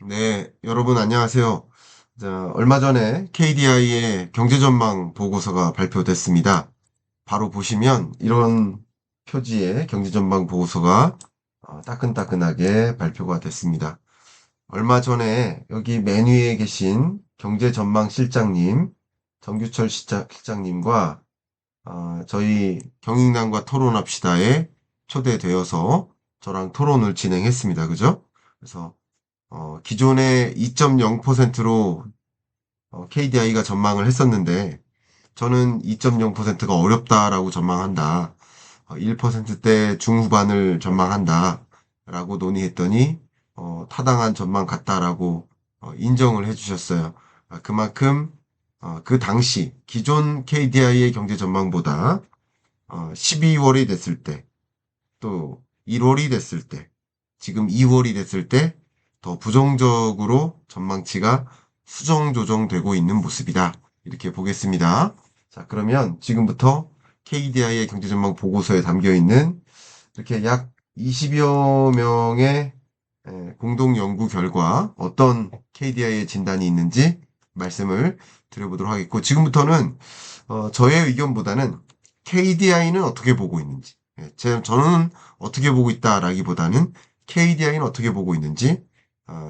네, 여러분 안녕하세요. 자, 얼마 전에 KDI의 경제전망 보고서가 발표됐습니다. 바로 보시면 이런 표지의 경제전망 보고서가 따끈따끈하게 발표가 됐습니다. 얼마 전에 여기 맨 위에 계신 경제전망 실장님, 정규철 실장님과 저희 경영난과 토론합시다에 초대되어서 저랑 토론을 진행했습니다. 그죠? 그래서 기존에 2.0%로 KDI가 전망을 했었는데 저는 2.0%가 어렵다라고 전망한다. 1%대 중후반을 전망한다. 라고 논의했더니 타당한 전망 같다라고 인정을 해주셨어요. 그만큼 그 당시 기존 KDI의 경제 전망보다 12월이 됐을 때, 또 1월이 됐을 때, 지금 2월이 됐을 때 더 부정적으로 전망치가 수정 조정되고 있는 모습이다. 이렇게 보겠습니다. 자, 그러면 지금부터 KDI의 경제전망 보고서에 담겨 있는 이렇게 약 20여 명의 공동 연구 결과 어떤 KDI의 진단이 있는지 말씀을 드려보도록 하겠고, 지금부터는 저의 의견보다는 KDI는 어떻게 보고 있는지, 저는 어떻게 보고 있다라기보다는 KDI는 어떻게 보고 있는지,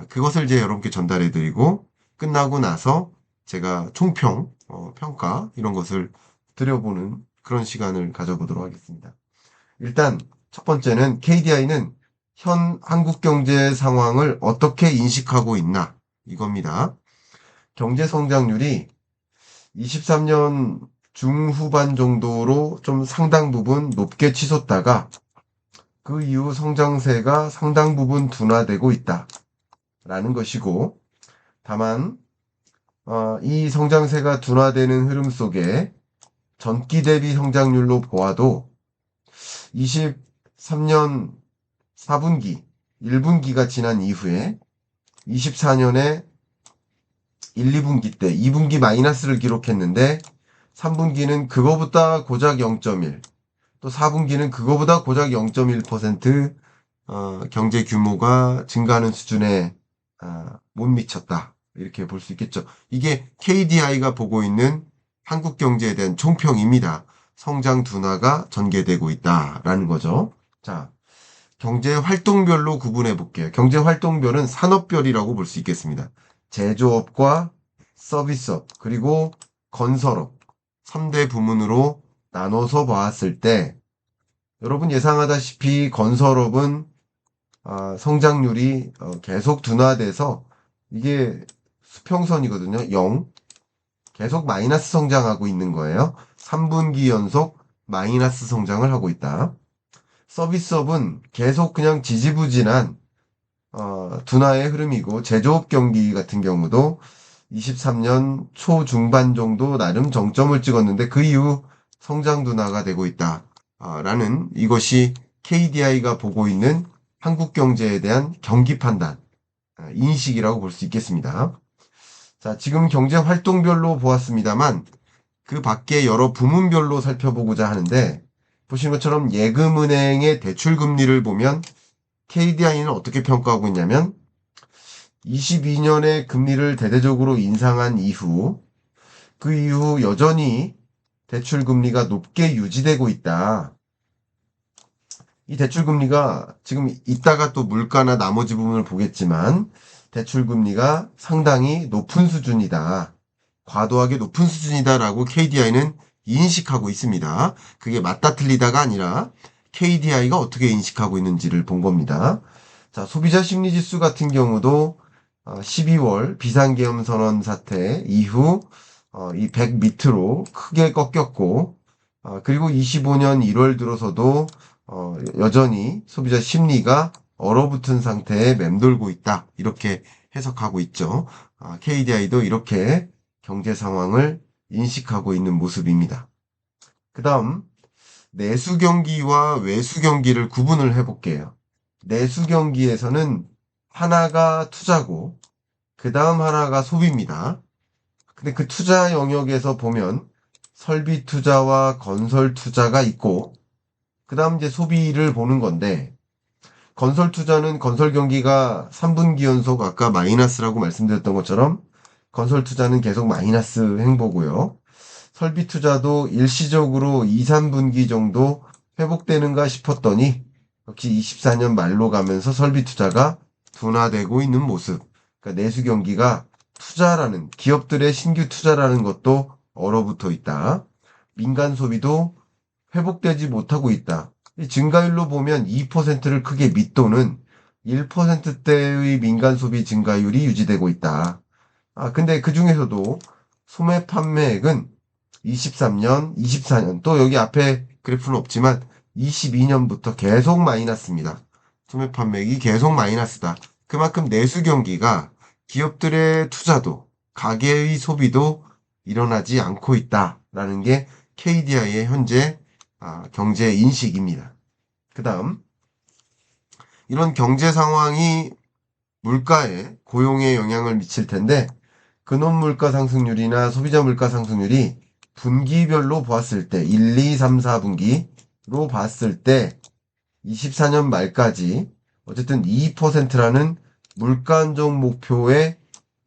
그것을 이제 여러분께 전달해 드리고, 끝나고 나서 제가 총평, 평가, 이런 것을 드려보는 그런 시간을 가져보도록 하겠습니다. 일단, 첫 번째는 KDI는 현 한국 경제 상황을 어떻게 인식하고 있나, 이겁니다. 경제 성장률이 23년 중후반 정도로 좀 상당 부분 높게 치솟다가 그 이후 성장세가 상당 부분 둔화되고 있다라는 것이고, 다만 이 성장세가 둔화되는 흐름 속에 전기 대비 성장률로 보아도 23년 4분기, 1분기가 지난 이후에 24년에 1, 2분기 때 2분기 마이너스를 기록했는데 3분기는 그거보다 고작 0.1, 또 4분기는 그거보다 고작 0.1% 경제 규모가 증가하는 수준에 못 미쳤다. 이렇게 볼 수 있겠죠. 이게 KDI가 보고 있는 한국 경제에 대한 총평입니다. 성장 둔화가 전개되고 있다라는 거죠. 자, 경제 활동별로 구분해 볼게요. 경제 활동별은 산업별이라고 볼 수 있겠습니다. 제조업과 서비스업, 그리고 건설업 3대 부문으로 나눠서 보았을 때 여러분 예상하다시피 건설업은 성장률이 계속 둔화돼서 이게 수평선이거든요. 0. 계속 마이너스 성장하고 있는 거예요. 3분기 연속 마이너스 성장을 하고 있다. 서비스업은 계속 그냥 지지부진한 둔화의 흐름이고, 제조업 경기 같은 경우도 23년 초중반 정도 나름 정점을 찍었는데 그 이후 성장 둔화가 되고 있다. 라는 이것이 KDI가 보고 있는 한국 경제에 대한 경기 판단, 인식이라고 볼 수 있겠습니다. 자, 지금 경제 활동별로 보았습니다만 그 밖에 여러 부문별로 살펴보고자 하는데, 보시는 것처럼 예금은행의 대출금리를 보면 KDI는 어떻게 평가하고 있냐면 22년에 금리를 대대적으로 인상한 이후 그 이후 여전히 대출금리가 높게 유지되고 있다. 이 대출금리가 지금 이따가 또 물가나 나머지 부분을 보겠지만 대출금리가 상당히 높은 수준이다. 과도하게 높은 수준이다라고 KDI는 인식하고 있습니다. 그게 맞다 틀리다가 아니라 KDI가 어떻게 인식하고 있는지를 본 겁니다. 자, 소비자 심리지수 같은 경우도 12월 비상계엄 선언 사태 이후 이 100 밑으로 크게 꺾였고, 그리고 25년 1월 들어서도 여전히 소비자 심리가 얼어붙은 상태에 맴돌고 있다. 이렇게 해석하고 있죠. KDI도 이렇게 경제 상황을 인식하고 있는 모습입니다. 그 다음 내수 경기와 외수 경기를 구분을 해볼게요. 내수 경기에서는 하나가 투자고 그 다음 하나가 소비입니다. 근데 그 투자 영역에서 보면 설비 투자와 건설 투자가 있고 그 다음 이제 소비를 보는 건데, 건설 투자는 건설 경기가 3분기 연속 아까 마이너스라고 말씀드렸던 것처럼 건설 투자는 계속 마이너스 행보고요. 설비 투자도 일시적으로 2, 3분기 정도 회복되는가 싶었더니 역시 24년 말로 가면서 설비 투자가 둔화되고 있는 모습. 그러니까 내수 경기가 투자라는 기업들의 신규 투자라는 것도 얼어붙어 있다. 민간 소비도 회복되지 못하고 있다. 이 증가율로 보면 2%를 크게 밑도는 1%대의 민간 소비 증가율이 유지되고 있다. 근데 그 중에서도 소매 판매액은 23년, 24년, 또 여기 앞에 그래프는 없지만 22년부터 계속 마이너스입니다. 소매 판매액이 계속 마이너스다. 그만큼 내수 경기가 기업들의 투자도, 가계의 소비도 일어나지 않고 있다라는 게 KDI의 현재 경제 인식입니다. 그 다음, 이런 경제 상황이 물가에, 고용에 영향을 미칠 텐데, 근원 물가 상승률이나 소비자 물가 상승률이 분기별로 보았을 때, 1, 2, 3, 4분기로 봤을 때, 24년 말까지 어쨌든 2%라는 물가 안정 목표에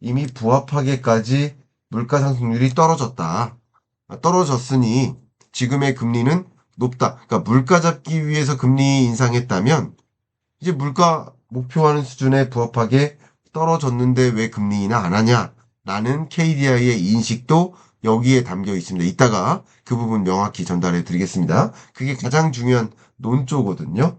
이미 부합하게까지 물가 상승률이 떨어졌다. 떨어졌으니 지금의 금리는 높다. 그러니까 물가 잡기 위해서 금리 인상했다면 이제 물가 목표하는 수준에 부합하게 떨어졌는데 왜 금리 인하 안 하냐? 라는 KDI의 인식도 여기에 담겨 있습니다. 이따가 그 부분 명확히 전달해 드리겠습니다. 그게 가장 중요한 논조거든요.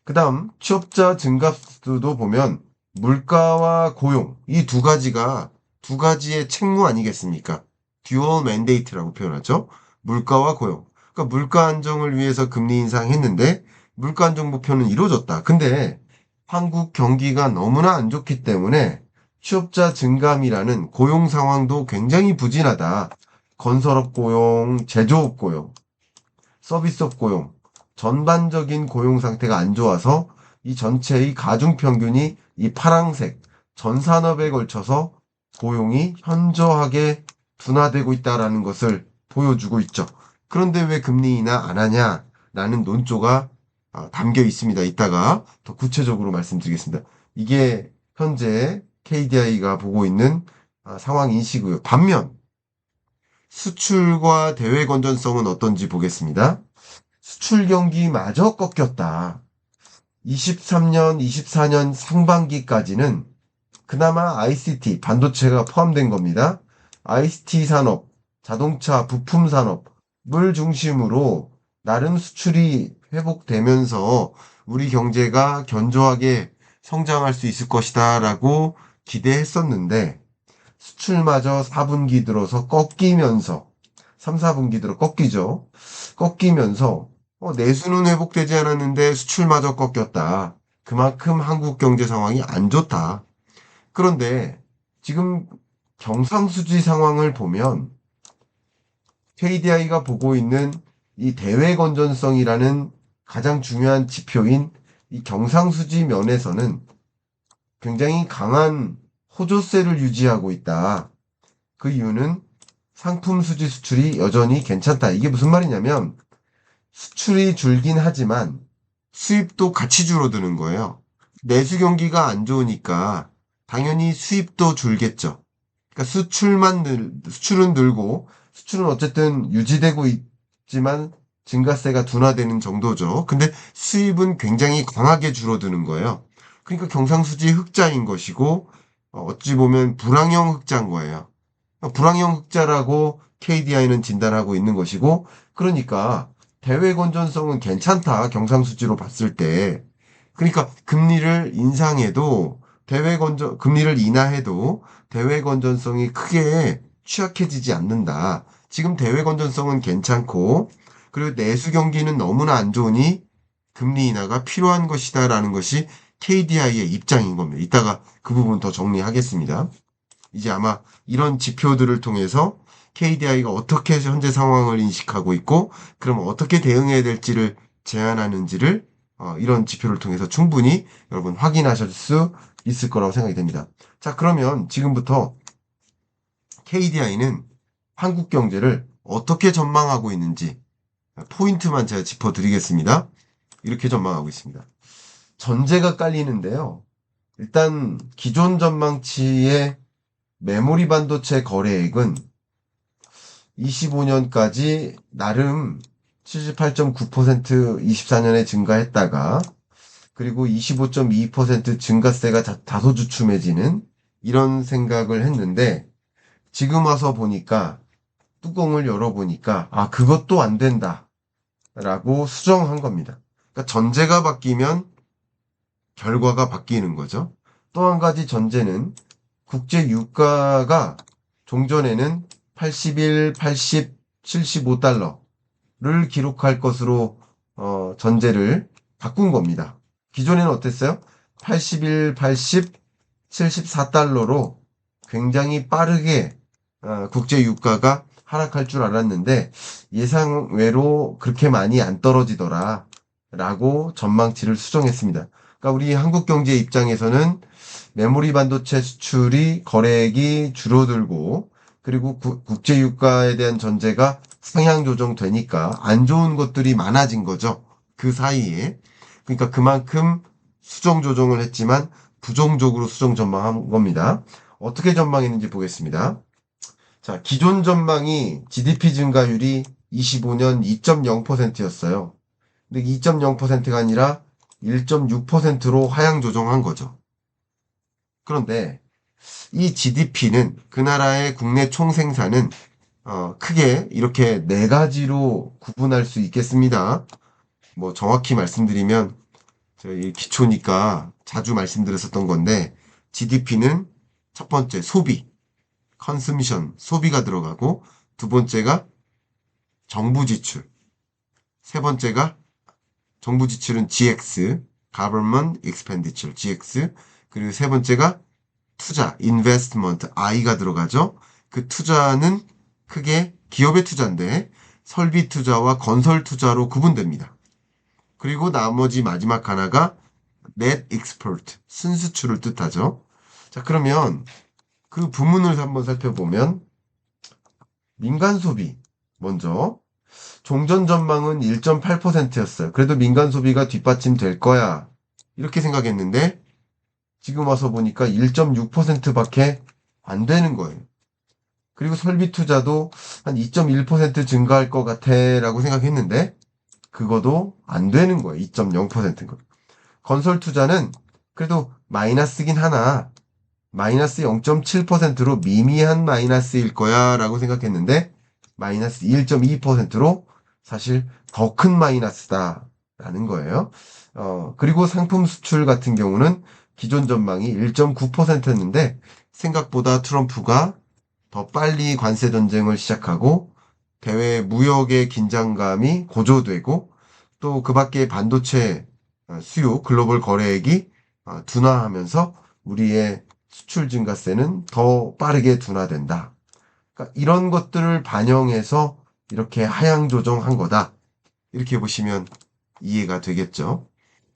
그 다음 취업자 증가수도 보면 물가와 고용 이 두 가지가 두 가지의 책무 아니겠습니까? 듀얼 맨데이트라고 표현하죠. 물가와 고용. 그러니까 물가 안정을 위해서 금리 인상했는데 물가 안정 목표는 이루어졌다. 근데 한국 경기가 너무나 안 좋기 때문에 취업자 증감이라는 고용 상황도 굉장히 부진하다. 건설업 고용, 제조업 고용, 서비스업 고용, 전반적인 고용 상태가 안 좋아서 이 전체의 가중평균이 이 파랑색 전 산업에 걸쳐서 고용이 현저하게 둔화되고 있다는 것을 보여주고 있죠. 그런데 왜 금리 인하 안 하냐라는 논조가 담겨 있습니다. 이따가 더 구체적으로 말씀드리겠습니다. 이게 현재 KDI가 보고 있는 상황 인식이고요. 반면 수출과 대외 건전성은 어떤지 보겠습니다. 수출 경기마저 꺾였다. 23년, 24년 상반기까지는 그나마 ICT, 반도체가 포함된 겁니다. ICT 산업, 자동차, 부품 산업을 중심으로 나름 수출이 회복되면서 우리 경제가 견조하게 성장할 수 있을 것이다 라고 기대했었는데 수출마저 4분기 들어서 꺾이면서 3, 4분기 들어 꺾이죠. 꺾이면서 내수는 회복되지 않았는데 수출마저 꺾였다. 그만큼 한국 경제 상황이 안 좋다. 그런데 지금 경상수지 상황을 보면 KDI가 보고 있는 이 대외 건전성이라는 가장 중요한 지표인 이 경상수지 면에서는 굉장히 강한 호조세를 유지하고 있다. 그 이유는 상품 수지 수출이 여전히 괜찮다. 이게 무슨 말이냐면 수출이 줄긴 하지만 수입도 같이 줄어드는 거예요. 내수 경기가 안 좋으니까 당연히 수입도 줄겠죠. 그러니까 수출은 늘고 수출은 어쨌든 유지되고 있지만 증가세가 둔화되는 정도죠. 근데 수입은 굉장히 강하게 줄어드는 거예요. 그러니까 경상수지 흑자인 것이고 어찌 보면 불황형 흑자인 거예요. 불황형 흑자라고 KDI는 진단하고 있는 것이고 그러니까 대외 건전성은 괜찮다. 경상수지로 봤을 때. 그러니까 금리를 인상해도 금리를 인하해도 대외 건전성이 크게 취약해지지 않는다. 지금 대외 건전성은 괜찮고 그리고 내수 경기는 너무나 안 좋으니 금리 인하가 필요한 것이다라는 것이 KDI의 입장인 겁니다. 이따가 그 부분 더 정리하겠습니다. 이제 아마 이런 지표들을 통해서 KDI가 어떻게 현재 상황을 인식하고 있고 그럼 어떻게 대응해야 될지를 제안하는지를 이런 지표를 통해서 충분히 여러분 확인하실 수 있을 거라고 생각이 됩니다. 자, 그러면 지금부터 KDI는 한국 경제를 어떻게 전망하고 있는지 포인트만 제가 짚어드리겠습니다. 이렇게 전망하고 있습니다. 전제가 깔리는데요. 일단 기존 전망치의 메모리 반도체 거래액은 25년까지 나름 78.9% 24년에 증가했다가 그리고 25.2% 증가세가 다소주춤해지는 이런 생각을 했는데 지금 와서 보니까 뚜껑을 열어보니까 그것도 안 된다 라고 수정한 겁니다. 그러니까 전제가 바뀌면 결과가 바뀌는 거죠. 또 한 가지 전제는 국제 유가가 종전에는 81, 80, 75달러를 기록할 것으로 전제를 바꾼 겁니다. 기존에는 어땠어요? 81, 80, 74달러로 굉장히 빠르게 국제 유가가 하락할 줄 알았는데 예상외로 그렇게 많이 안 떨어지더라 라고 전망치를 수정했습니다. 그러니까 우리 한국 경제 입장에서는 메모리 반도체 수출이 거래액이 줄어들고 그리고 국제 유가에 대한 전제가 상향 조정되니까 안 좋은 것들이 많아진 거죠. 그 사이에. 그러니까 그만큼 수정 조정을 했지만 부정적으로 수정 전망한 겁니다. 어떻게 전망했는지 보겠습니다. 자, 기존 전망이 GDP 증가율이 25년 2.0%였어요. 근데 2.0%가 아니라 1.6%로 하향 조정한 거죠. 그런데 이 GDP는 그 나라의 국내 총생산은 크게 이렇게 네 가지로 구분할 수 있겠습니다. 뭐 정확히 말씀드리면 저희 기초니까 자주 말씀드렸었던 건데 GDP는 첫 번째 소비, 컨섬션, 소비가 들어가고 두 번째가 정부 지출, 세 번째가 정부 지출은 GX, Government Expenditure, GX, 그리고 세 번째가 투자, Investment, I가 들어가죠. 그 투자는 크게 기업의 투자인데 설비 투자와 건설 투자로 구분됩니다. 그리고 나머지 마지막 하나가 Net Export, 순수출을 뜻하죠. 자, 그러면 그 부문을 한번 살펴보면 민간 소비 먼저 종전 전망은 1.8%였어요. 그래도 민간 소비가 뒷받침될 거야. 이렇게 생각했는데 지금 와서 보니까 1.6%밖에 안 되는 거예요. 그리고 설비 투자도 한 2.1% 증가할 것 같아 라고 생각했는데 그거도 안 되는 거예요. 2.0%인 거. 건설 투자는 그래도 마이너스긴 하나 마이너스 0.7%로 미미한 마이너스일 거야 라고 생각했는데 마이너스 1.2%로 사실 더 큰 마이너스다 라는 거예요. 그리고 상품 수출 같은 경우는 기존 전망이 1.9%였는데 생각보다 트럼프가 더 빨리 관세 전쟁을 시작하고 대외 무역의 긴장감이 고조되고 또 그 밖에 반도체 수요 글로벌 거래액이 둔화하면서 우리의 수출 증가세는 더 빠르게 둔화된다. 그러니까 이런 것들을 반영해서 이렇게 하향 조정한 거다. 이렇게 보시면 이해가 되겠죠.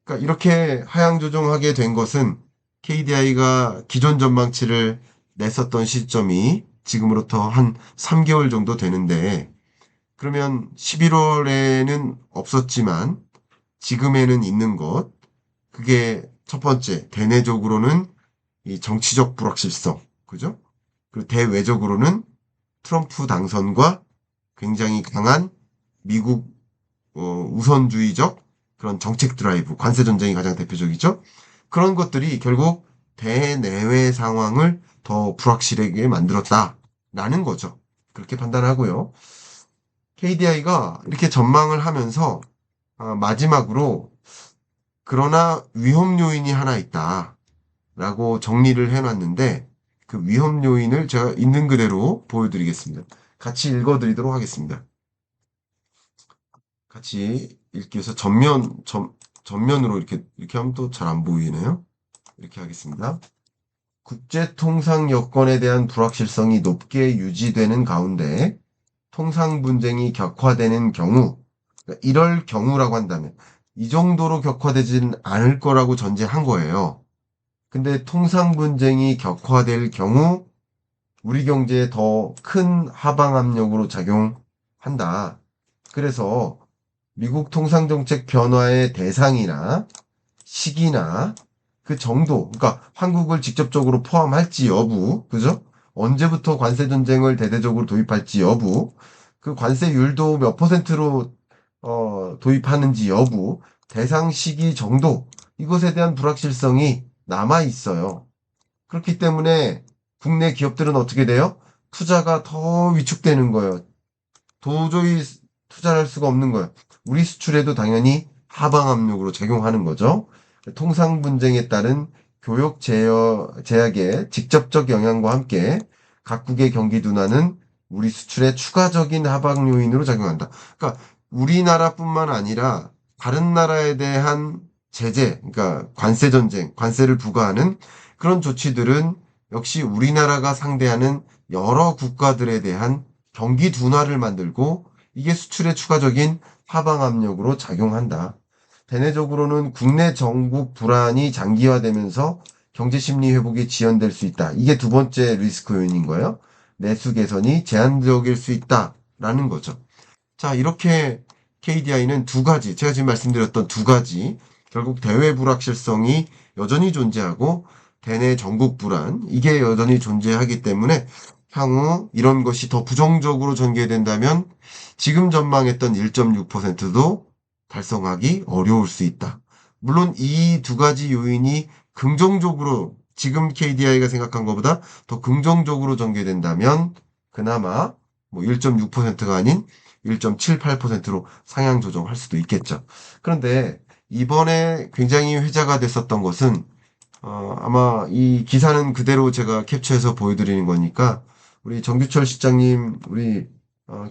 그러니까 이렇게 하향 조정하게 된 것은 KDI가 기존 전망치를 냈었던 시점이 지금으로부터 한 3개월 정도 되는데 그러면 11월에는 없었지만 지금에는 있는 것 그게 첫 번째 대내적으로는 이 정치적 불확실성 그죠? 그리고 대외적으로는 트럼프 당선과 굉장히 강한 미국 우선주의적 그런 정책 드라이브, 관세 전쟁이 가장 대표적이죠. 그런 것들이 결국 대내외 상황을 더 불확실하게 만들었다라는 거죠. 그렇게 판단하고요. KDI가 이렇게 전망을 하면서 마지막으로 그러나 위험 요인이 하나 있다라고 정리를 해놨는데 그 위험 요인을 제가 있는 그대로 보여드리겠습니다. 같이 읽어드리도록 하겠습니다. 같이 읽기 위해서 전면으로 이렇게 하면 또 잘 안 보이네요. 이렇게 하겠습니다. 국제 통상 여건에 대한 불확실성이 높게 유지되는 가운데 통상 분쟁이 격화되는 경우, 그러니까 이럴 경우라고 한다면 이 정도로 격화되지는 않을 거라고 전제한 거예요. 근데 통상 분쟁이 격화될 경우 우리 경제에 더 큰 하방 압력으로 작용한다. 그래서 미국 통상정책 변화의 대상이나 시기나 그 정도, 그러니까 한국을 직접적으로 포함할지 여부, 그죠? 언제부터 관세 전쟁을 대대적으로 도입할지 여부, 그 관세율도 몇 퍼센트로 도입하는지 여부, 대상 시기 정도, 이것에 대한 불확실성이 남아 있어요. 그렇기 때문에 국내 기업들은 어떻게 돼요? 투자가 더 위축되는 거예요. 도저히 투자를 할 수가 없는 거예요. 우리 수출에도 당연히 하방 압력으로 작용하는 거죠. 통상 분쟁에 따른 교역 제약의 직접적 영향과 함께 각국의 경기 둔화는 우리 수출의 추가적인 하방 요인으로 작용한다. 그러니까 우리나라뿐만 아니라 다른 나라에 대한 제재, 그러니까 관세 전쟁, 관세를 부과하는 그런 조치들은 역시 우리나라가 상대하는 여러 국가들에 대한 경기 둔화를 만들고 이게 수출의 추가적인 하방 압력으로 작용한다. 대내적으로는 국내 정국 불안이 장기화되면서 경제 심리 회복이 지연될 수 있다. 이게 두 번째 리스크 요인인 거예요. 내수 개선이 제한적일 수 있다라는 거죠. 자, 이렇게 KDI는 두 가지, 제가 지금 말씀드렸던 두 가지, 결국 대외 불확실성이 여전히 존재하고 대내 전국 불안, 이게 여전히 존재하기 때문에 향후 이런 것이 더 부정적으로 전개된다면 지금 전망했던 1.6%도 달성하기 어려울 수 있다. 물론 이 두 가지 요인이 긍정적으로 지금 KDI가 생각한 것보다 더 긍정적으로 전개된다면 그나마 뭐 1.6%가 아닌 1.78%로 상향 조정할 수도 있겠죠. 그런데 이번에 굉장히 회자가 됐었던 것은 아마 이 기사는 그대로 제가 캡처해서 보여드리는 거니까 우리 정규철 실장님 우리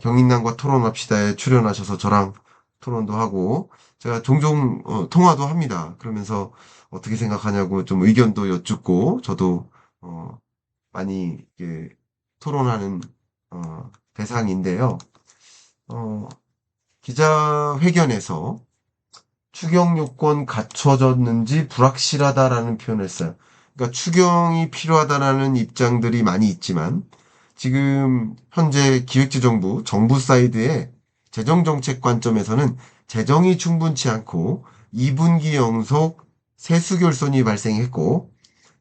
경인남과 토론합시다에 출연하셔서 저랑 토론도 하고 제가 종종 통화도 합니다. 그러면서 어떻게 생각하냐고 좀 의견도 여쭙고 저도 많이 이렇게 토론하는 대상인데요. 어, 기자회견에서 추경 요건 갖춰졌는지 불확실하다라는 표현을 했어요. 그러니까 추경이 필요하다라는 입장들이 많이 있지만 지금 현재 기획재정부 정부 사이드의 재정정책 관점에서는 재정이 충분치 않고 2분기 연속 세수 결손이 발생했고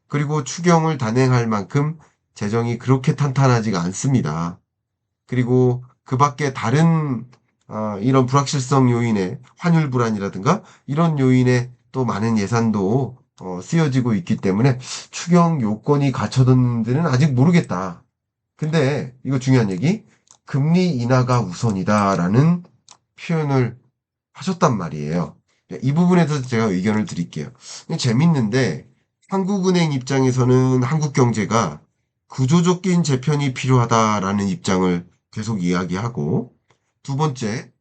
그리고 추경을 단행할 만큼 재정이 그렇게 탄탄하지가 않습니다. 그리고 그 밖에 다른 이런 불확실성 요인에 환율 불안이라든가 이런 요인에 또 많은 예산도 쓰여지고 있기 때문에 추경 요건이 갖춰졌는지는 아직 모르겠다. 근데 이거 중요한 얘기, 금리 인하가 우선이다라는 표현을 하셨단 말이에요. 이 부분에서 제가 의견을 드릴게요. 재밌는데 한국은행 입장에서는 한국 경제가 구조적인 재편이 필요하다라는 입장을 계속 이야기하고 두 번째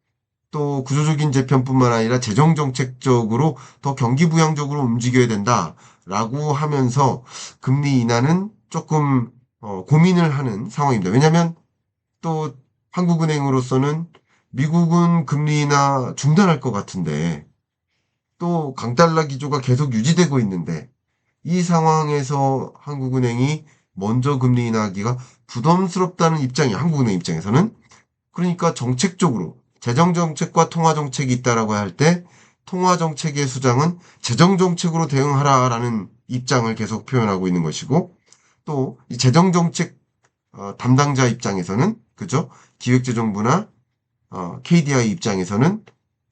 또 구조적인 재편뿐만 아니라 재정정책적으로 더 경기부양적으로 움직여야 된다라고 하면서 금리 인하는 조금 고민을 하는 상황입니다. 왜냐하면 또 한국은행으로서는 미국은 금리 인하 중단할 것 같은데 또 강달러 기조가 계속 유지되고 있는데 이 상황에서 한국은행이 먼저 금리 인하하기가 부담스럽다는 입장이 한국은행 입장에서는 그러니까 정책적으로 재정정책과 통화정책이 있다라고 할 때 통화정책의 수장은 재정정책으로 대응하라라는 입장을 계속 표현하고 있는 것이고 또 이 재정정책 담당자 입장에서는 그죠? 기획재정부나 KDI 입장에서는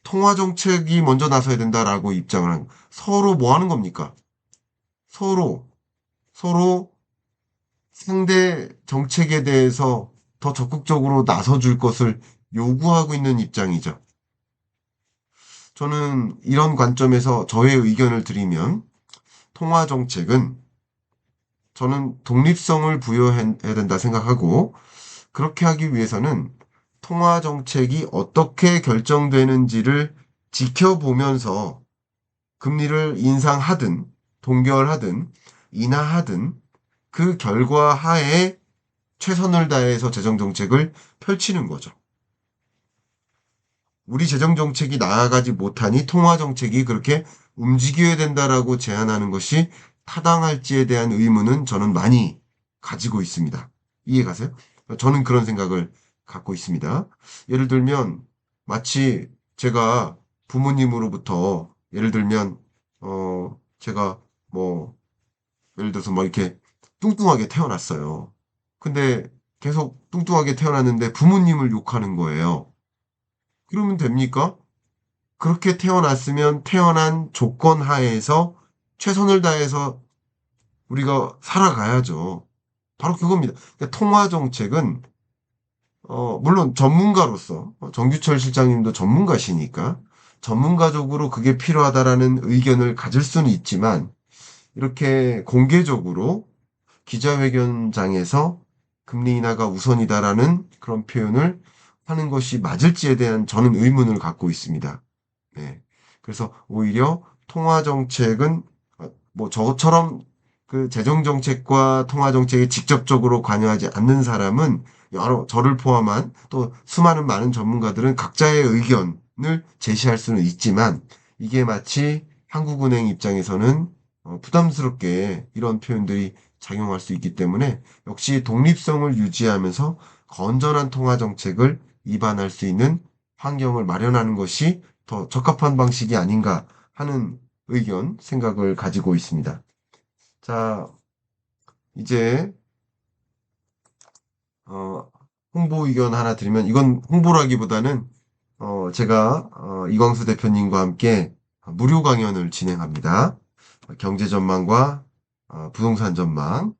통화정책이 먼저 나서야 된다라고 입장을 한 서로 뭐 하는 겁니까? 서로 상대 정책에 대해서 더 적극적으로 나서줄 것을 요구하고 있는 입장이죠. 저는 이런 관점에서 저의 의견을 드리면 통화정책은 저는 독립성을 부여해야 된다 생각하고 그렇게 하기 위해서는 통화정책이 어떻게 결정되는지를 지켜보면서 금리를 인상하든 동결하든 인하하든 그 결과 하에 최선을 다해서 재정정책을 펼치는 거죠. 우리 재정정책이 나아가지 못하니 통화정책이 그렇게 움직여야 된다라고 제안하는 것이 타당할지에 대한 의문은 저는 많이 가지고 있습니다. 이해 가세요? 저는 그런 생각을 갖고 있습니다. 예를 들면 마치 제가 부모님으로부터 예를 들면 제가 뭐, 예를 들어서 막 이렇게 뚱뚱하게 태어났어요. 근데 계속 뚱뚱하게 태어났는데 부모님을 욕하는 거예요. 그러면 됩니까? 그렇게 태어났으면 태어난 조건 하에서 최선을 다해서 우리가 살아가야죠. 바로 그겁니다. 그러니까 통화 정책은 물론 전문가로서 정규철 실장님도 전문가시니까 전문가적으로 그게 필요하다라는 의견을 가질 수는 있지만 이렇게 공개적으로 기자회견장에서 금리 인하가 우선이다라는 그런 표현을 하는 것이 맞을지에 대한 저는 의문을 갖고 있습니다. 네. 그래서 오히려 통화 정책은 뭐 저처럼 그 재정 정책과 통화 정책에 직접적으로 관여하지 않는 사람은 저를 포함한 또 수많은 많은 전문가들은 각자의 의견을 제시할 수는 있지만 이게 마치 한국은행 입장에서는 부담스럽게 이런 표현들이 작용할 수 있기 때문에 역시 독립성을 유지하면서 건전한 통화 정책을 입안할 수 있는 환경을 마련하는 것이 더 적합한 방식이 아닌가 하는 의견, 생각을 가지고 있습니다. 자, 이제 어, 홍보 의견 하나 드리면 이건 홍보라기보다는 제가 이광수 대표님과 함께 무료 강연을 진행합니다. 경제 전망과 부동산 전망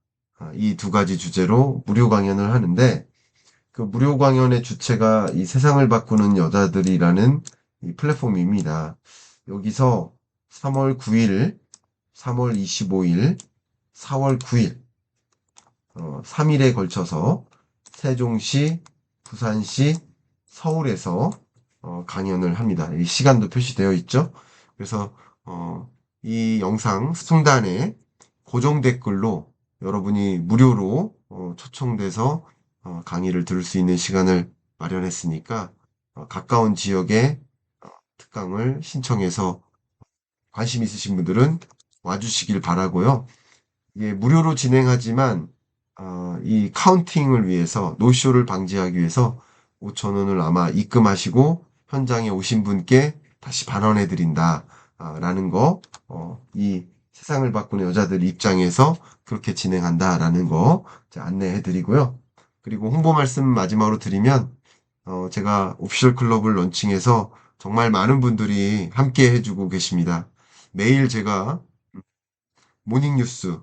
이 두 가지 주제로 무료 강연을 하는데 그 무료 강연의 주체가 이 세상을 바꾸는 여자들이라는 이 플랫폼입니다. 여기서 3월 9일, 3월 25일, 4월 9일 3일에 걸쳐서 세종시, 부산시, 서울에서 강연을 합니다. 이 시간도 표시되어 있죠. 그래서 이 영상 상단에 고정 댓글로 여러분이 무료로 초청돼서 강의를 들을 수 있는 시간을 마련했으니까 가까운 지역에 특강을 신청해서 관심 있으신 분들은 와주시길 바라고요. 이게 무료로 진행하지만 이 카운팅을 위해서 노쇼를 방지하기 위해서 5천 원을 아마 입금하시고 현장에 오신 분께 다시 반환해 드린다 라는 거, 이 세상을 바꾸는 여자들 입장에서 그렇게 진행한다라는 거 안내해 드리고요. 그리고 홍보 말씀 마지막으로 드리면 제가 오피셜 클럽을 런칭해서 정말 많은 분들이 함께 해주고 계십니다. 매일 제가 모닝뉴스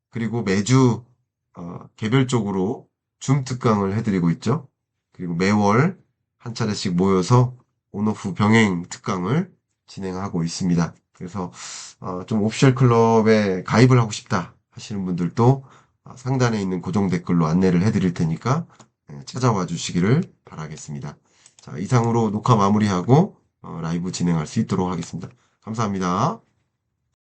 그리고 매주 개별적으로 줌 특강을 해드리고 있죠. 그리고 매월 한 차례씩 모여서 온오프 병행 특강을 진행하고 있습니다. 그래서 좀 오피셜 클럽에 가입을 하고 싶다 하시는 분들도 상단에 있는 고정 댓글로 안내를 해드릴 테니까 찾아와 주시기를 바라겠습니다. 자, 이상으로 녹화 마무리하고 라이브 진행할 수 있도록 하겠습니다. 감사합니다.